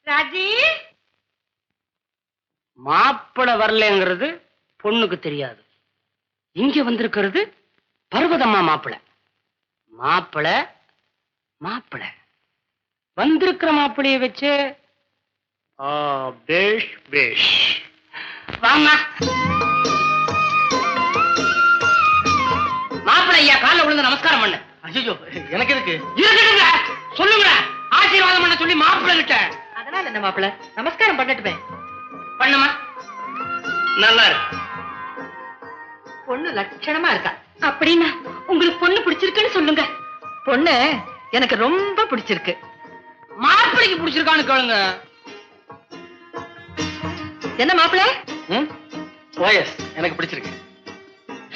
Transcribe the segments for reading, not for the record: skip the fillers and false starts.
ராஜி, மாப்பிள வரலங்கிறது பொண்ணுக்கு தெரியாது. இங்க வந்திருக்கிறது பர்வதம்மா மாப்பிள. மாப்பிள மாப்பிள வந்திருக்கிற மாப்பிளைய வச்சு பேஷ் பேஷ். வாங்க மாப்பிள ஐயா காலைல விழுந்து நமஸ்காரம் பண்ணு. ஐயோ, எனக்கு எதுக்கு? இருக்குங்க, சொல்லுங்க. ஆசீர்வாதம் பண்ண சொல்லி மாப்பிள கிட்ட. அதனால என்ன மாப்பிள்ள, நமஸ்காரம் பண்ணட்டுமே. பண்ணுமா, நல்லா இருக்கு. பொண்ணு லட்சணமா இருக்கா. அப்படின்னா உங்களுக்கு பொண்ணு பிடிச்சிருக்குன்னு சொல்லுங்க. பொண்ணு எனக்கு ரொம்ப பிடிச்சிருக்கு. மாப்பிளைக்கு பிடிச்சிருக்கான்னு கேளுங்க. என்ன மாப்பிள்ள? ஓஎஸ், எனக்கு பிடிச்சிருக்கு.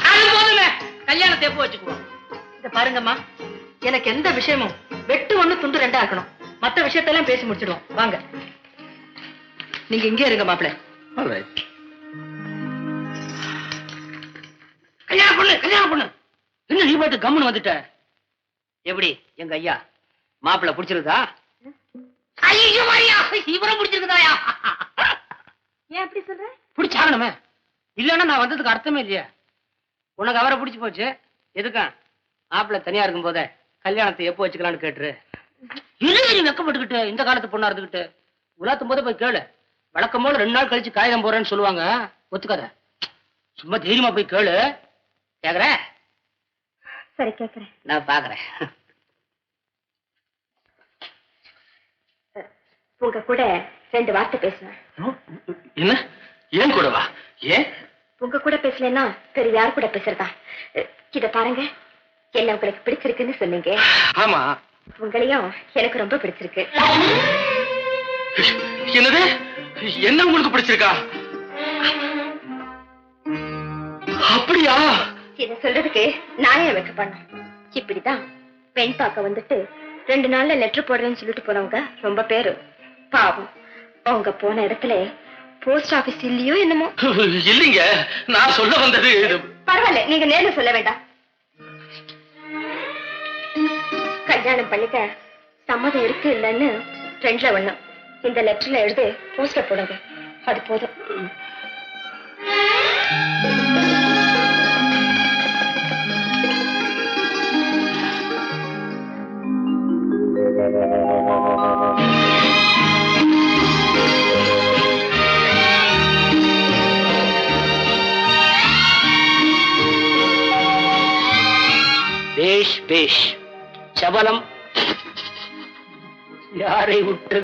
அது போதுங்க, கல்யாணத்தை எப்போ வச்சுக்குவோம்? இத பாருங்கம்மா, எனக்கு எந்த விஷயமும் வெட்டு ஒண்ணு துண்டு ரெண்டா இருக்கணும். மத்த விஷயத்தெல்லாம் பேசி முடிச்சிடுவோம். வாங்க, நீங்க இங்கே இருங்க மாப்பிள்ள. கல்யாணம் பண்ணு, கல்யாணம் பண்ணு. என்ன நீ பாட்டு கம்முன்னு வந்துட்ட? எப்படி எங்க ஐயா மாப்பிள்ள பிடிச்சிருக்கா? ஐயோ மாரியா, இவரும் பிடிச்சிருக்குதாயா? ஏன் அப்படி சொல்ற? பிடிச்சாகணுமே, இல்லன்னா நான் வந்ததுக்கு அர்த்தமே இல்லையா? உனக்கு அவரை பிடிச்சு போச்சு, எதுக்கா மாப்பிள்ள தனியா இருக்கும் போதே கல்யாணத்தை எப்போ வச்சுக்கலான்னு கேட்டுரு. இல்லை வெக்கப்பட்டுக்கிட்டு இந்த காலத்து பொண்ணா இருந்துகிட்டு உலாத்தும் போதே போய் கேளு. வழக்கம் போல 2 நாள் கழிச்சு காகிதம் போறேன்னு சொல்லுவாங்க, ஒத்துக்காத. சும்மா தைரியமா போய் கேளு. கேக்குற? சரி, கேக்குறேன். நான் பாக்குறேன். உங்க கூட 2 வார்த்தை பேசுவேன். என்ன? ஏன் கூடவா? ஏன்? உங்க கூட பேசலன்னா சரி, யார் கூட பேசுறதா? இத பாருங்க, என்ன உங்களுக்கு பிடிச்சிருக்குன்னு சொன்னீங்க. ஆமா. உங்களையும் எனக்கு ரொம்ப பிடிச்சிருக்கு. என்னது? என்ன உங்களுக்கு பிடிச்சிருக்கா? அப்படியா? இத சொல்றதுக்கு நான் ஏன் வைக்கப்படணும்? இப்படிதான் பெண் பார்க்க வந்துட்டு 2 நாள்ல லெட்டர் போடுறேன்னு சொல்லிட்டு போனவங்க ரொம்ப பேரு. பாவம், அவங்க போன இடத்துல போஸ்ட் ஆபீஸ் இல்லையோ என்னமோ. இல்லைங்க, நான் சொல்ல வந்தது. பரவாயில்ல, நீங்க நேர்ல சொல்ல வேண்டாம். கல்யாணம் பண்ணிக்க சம்மதம் இருக்கு இல்லைன்னு 2ல 1 இந்த லெட்டர்ல எழுதி போஸ்ட்ல போடுங்க, அது போதும். பேஷ் பேஷ். சபலம் யாரை விட்டு